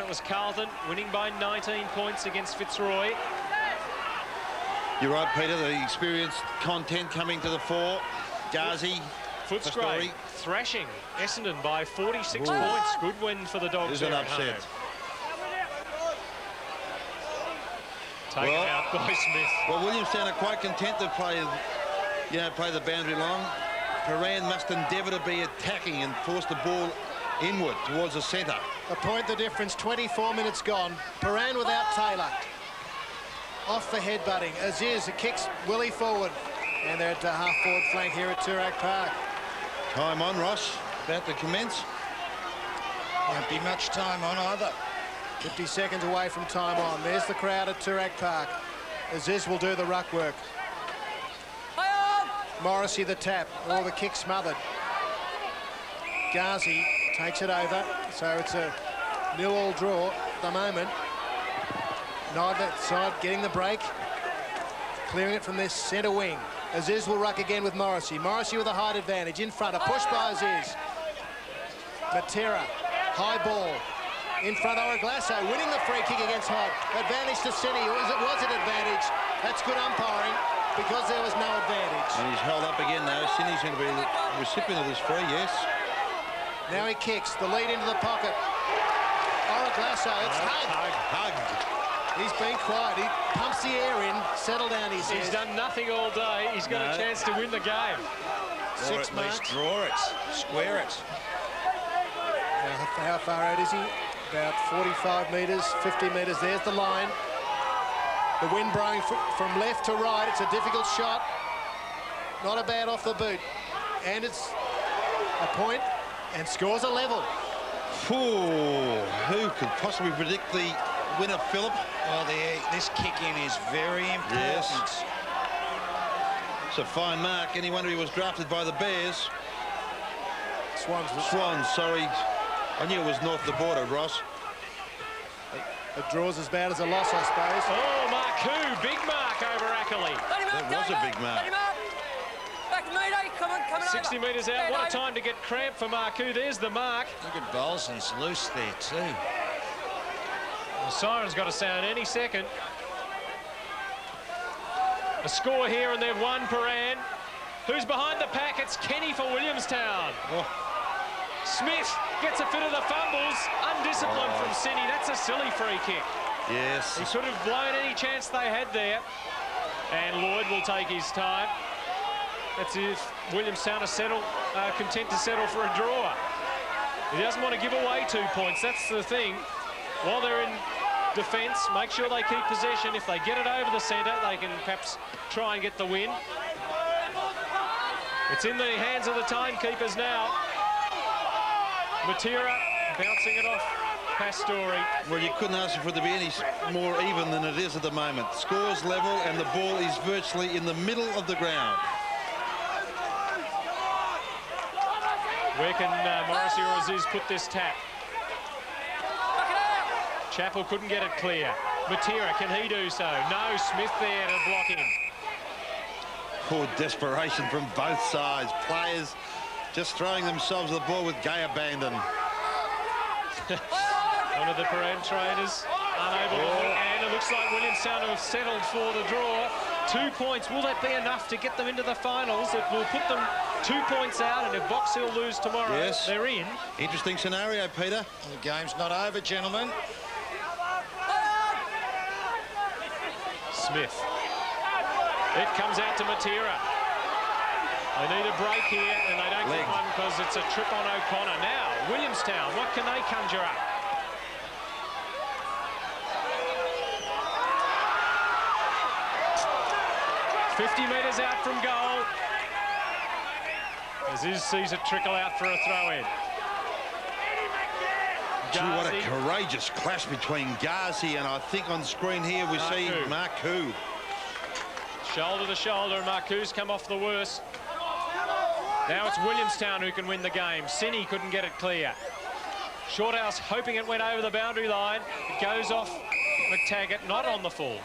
That was Carlton winning by 19 points against Fitzroy. You're right, Peter. The experienced content coming to the fore. Ghazi. Footscray thrashing Essendon by 46 points. Good win for the Dogs. There's an upset. Taken out by Smith. Well, Williamstown are quite content to play, play the boundary long. Prahran must endeavour to be attacking and force the ball inward towards the centre. A point the difference, 24 minutes gone. Prahran without Taylor. Off the headbutting. Aziz kicks Willie forward. And they're at the half-forward flank here at Toorak Park. Time on, Ross. About to commence. Won't be much time on either. 50 seconds away from time on. There's the crowd at Toorak Park. Aziz will do the ruck work. Morrissey the tap, or the kick smothered. Ghazi takes it over, so it's a 0-0 draw at the moment. Neither side getting the break, clearing it from this centre wing. Aziz will ruck again with Morrissey. Morrissey with a height advantage in front, a push by Aziz. Matera, high ball. In front, Oraglasso winning the free kick against Hodd. Advantage to City, or was it advantage? That's good umpiring, because there was no advantage. And he's held up again, though. Sydney's going to be the recipient of this free, yes. Now he kicks, the lead into the pocket. Oraglasso, it's hugged. He's been quiet. He pumps the air in, settle down, he says. He's done nothing all day. He's got a chance to win the game. Or at least draw it, square it. How far out is he? About 45 metres, 50 metres. There's the line. The wind blowing from left to right. It's a difficult shot. Not a bad off the boot. And it's a point and scores a level. Ooh, who could possibly predict the winner, Phillip? Well, this kick-in is very important. Yes. It's a fine mark. Any wonder he was drafted by the Bears. Swans, sorry. I knew it was north of the border, Ross. It draws as bad as a loss, I suppose. Oh, Marcoux, big mark over Ackley. That was a big mark. Back to me, come on, 60 metres out. What a time to get cramped for Marcoux. There's the mark. Look at Bolson's loose there too. The siren's got to sound any second. A score here, and they've won Prahran. Who's behind the pack? It's Kenny for Williamstown. Oh. Smith gets a fit of the fumbles. Undisciplined from Sydney. That's a silly free kick. Yes. He could have blown any chance they had there. And Lloyd will take his time. That's if Williamstown are content to settle for a draw. He doesn't want to give away 2 points. That's the thing. While they're in defence, make sure they keep possession. If they get it over the centre, they can perhaps try and get the win. It's in the hands of the timekeepers now. Matera bouncing it off Pastore. Well, you couldn't ask for it to be any more even than it is at the moment. Scores level, and the ball is virtually in the middle of the ground. Where can Morrissey or Aziz put this tap? Chappell couldn't get it clear. Matera, can he do so? No, Smith there to block him. Poor desperation from both sides. Players just throwing themselves at the ball with gay abandon. One of the Prahran trainers unable to look, and it looks like Williamstown have settled for the draw. 2 points. Will that be enough to get them into the finals? It will put them 2 points out, and if Box Hill lose tomorrow, they're in. Interesting scenario, Peter. The game's not over, gentlemen. Smith. It comes out to Matera. They need a break here, and they don't get one because it's a trip on O'Connor. Now, Williamstown, what can they conjure up? $50 metres out from goal. Aziz sees it trickle out for a throw-in. Gee, what a courageous clash between Ghazi and I think on screen here we see Marcoux. Shoulder to shoulder, and Marcoux's come off the worst. Now it's Williamstown who can win the game. Sini couldn't get it clear. Shorthouse hoping it went over the boundary line. It goes off McTaggart, not on the full.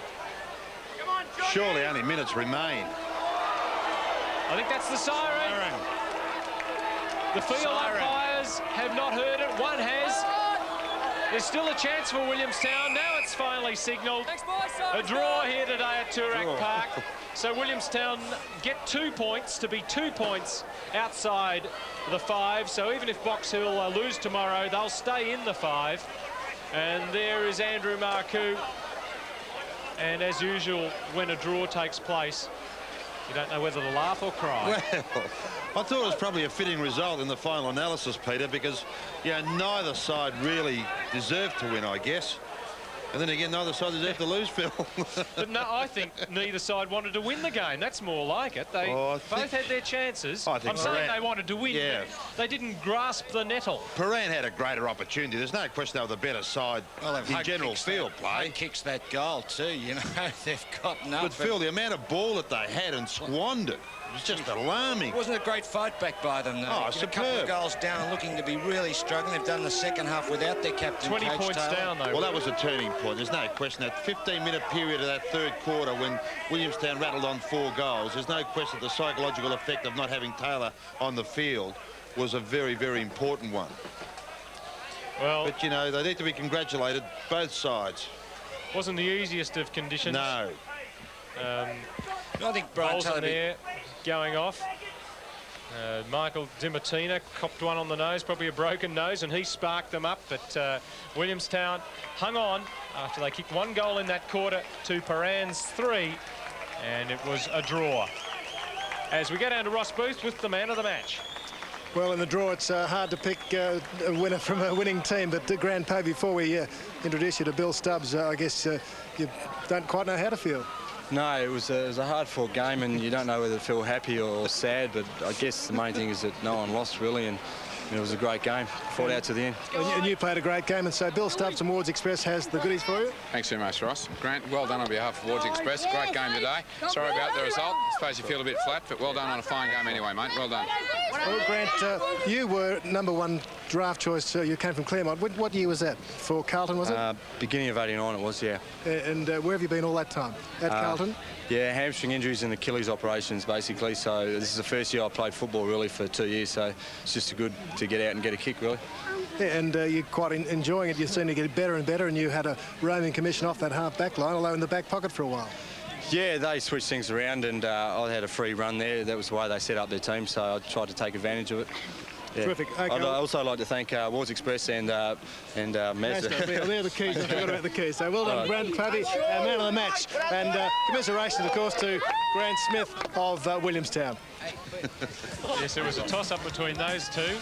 Surely only minutes remain. I think that's the siren. The field umpires have not heard it. One has. There's still a chance for Williamstown. Now it's finally signalled. A draw here today at Toorak Park. So Williamstown get 2 points to be 2 points outside the 5. So even if Box Hill lose tomorrow, they'll stay in the 5. And there is Andrew Marcoux. And as usual, when a draw takes place, you don't know whether to laugh or cry. Well, I thought it was probably a fitting result in the final analysis, Peter, because, you know, neither side really deserved to win, I guess. And then again, neither side deserved to lose, Phil. But no, I think neither side wanted to win the game. That's more like it. They both had their chances. I'm saying they wanted to win. Yeah. They didn't grasp the nettle. Prahran had a greater opportunity. There's no question they were the better side in general field play. Kicks that goal too, you know. They've got nothing. But Phil, the amount of ball that they had and squandered was just alarming. Wasn't a great fight back by them, though. Oh, A couple of goals down, looking to be really struggling. They've done the second half without their captain, 20 Coach points Taylor. down, though. Well, that was a turning point. There's no question. That 15-minute period of that third quarter when Williamstown rattled on 4 goals, there's no question the psychological effect of not having Taylor on the field was a very, very important one. Well, but, you know, they need to be congratulated, both sides. Wasn't the easiest of conditions. No. I think Brian Bowles in there going off. Michael Dimatina copped one on the nose, probably a broken nose, and he sparked them up. But Williamstown hung on after they kicked 1 goal in that quarter to Prahran's 3, and it was a draw. As we go down to Ross Booth with the man of the match. Well, in the draw, it's hard to pick a winner from a winning team. But Grant Poe, before we introduce you to Bill Stubbs, I guess you don't quite know how to feel. No, it was a hard-fought game, and you don't know whether to feel happy or sad, but I guess the main thing is that no one lost, really, and it was a great game. Fought out to the end. And you played a great game, and so Bill Stubbs from Wards Express has the goodies for you. Thanks very much, Ross. Grant, well done on behalf of Wards Express. Great game today. Sorry about the result. I suppose you feel a bit flat, but well done on a fine game anyway, mate. Well done. Well, Grant, you were #1 draft choice. You came from Claremont. What year was that? For Carlton, was it? Beginning of '89 it was, yeah. And where have you been all that time? At Carlton? Yeah, hamstring injuries and Achilles operations, basically. So this is the first year I played football, really, for 2 years. So it's just good to get out and get a kick, really. Yeah, and you're quite enjoying it. You seem to get better and better, and you had a roaming commission off that half-back line, although in the back pocket for a while. Yeah, they switched things around, and I had a free run there. That was the way they set up their team, so I tried to take advantage of it. Yeah. Terrific. Okay. I'd also like to thank Wards Express and Mazda. They're the keys. I forgot about the keys. So well done, Grant Clavey, man of the match. And commiserations, of course, to Grant Smith of Williamstown. Yes, it was a toss-up between those two.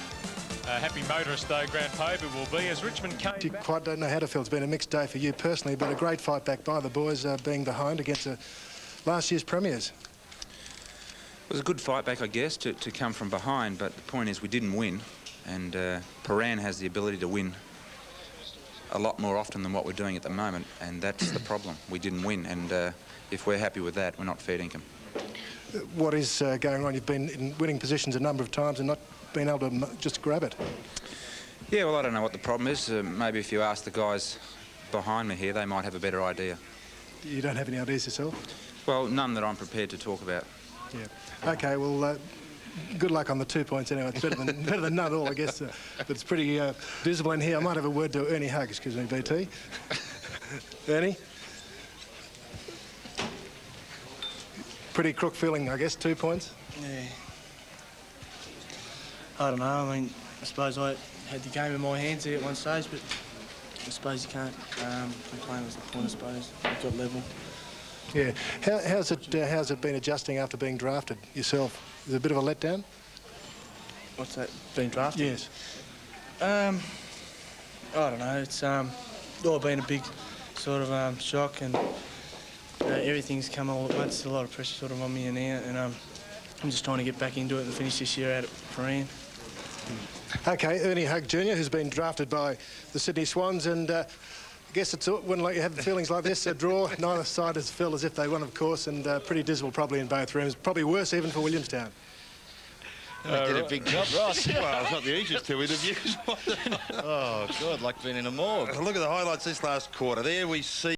Happy motorist, though, Grant Pobe will be, as Richmond came You back. quite don't know how to feel. It's been a mixed day for you personally, but a great fight back by the boys being behind against last year's premiers. It was a good fight back, I guess, to come from behind, but the point is we didn't win, and Prahran has the ability to win a lot more often than what we're doing at the moment, and that's the problem. We didn't win, and if we're happy with that, we're not fair dinkum. What is going on? You've been in winning positions a number of times and not been able to just grab it. Yeah, well, I don't know what the problem is. Maybe if you ask the guys behind me here, they might have a better idea. You don't have any ideas yourself? Well, none that I'm prepared to talk about. Yeah. Okay, well, good luck on the 2 points anyway. It's better than none at all, I guess. But it's pretty visible in here. I might have a word to Ernie Hug. Excuse me, BT. Ernie? Pretty crook feeling, I guess, 2 points? Yeah. I don't know. I mean, I suppose I had the game in my hands there at one stage, but I suppose you can't complain with the point, I suppose. We've got level. Yeah. How's it been adjusting after being drafted yourself? Is it a bit of a letdown? What's that? Being drafted? Yes. I don't know. It's all been a big sort of shock, and everything's come all at once. There's a lot of pressure sort of on me now, and I'm just trying to get back into it and finish this year out at Prahran. Okay, Ernie Hug Jr., who's been drafted by the Sydney Swans, and I guess it's when you have feelings like this, a draw, neither side has felt as if they won, of course, and pretty dismal probably in both rooms. Probably worse even for Williamstown. They did a big job, Ross. Well, it's not the easiest 2 interviews. Oh, God, like being in a morgue. Look at the highlights this last quarter. There we see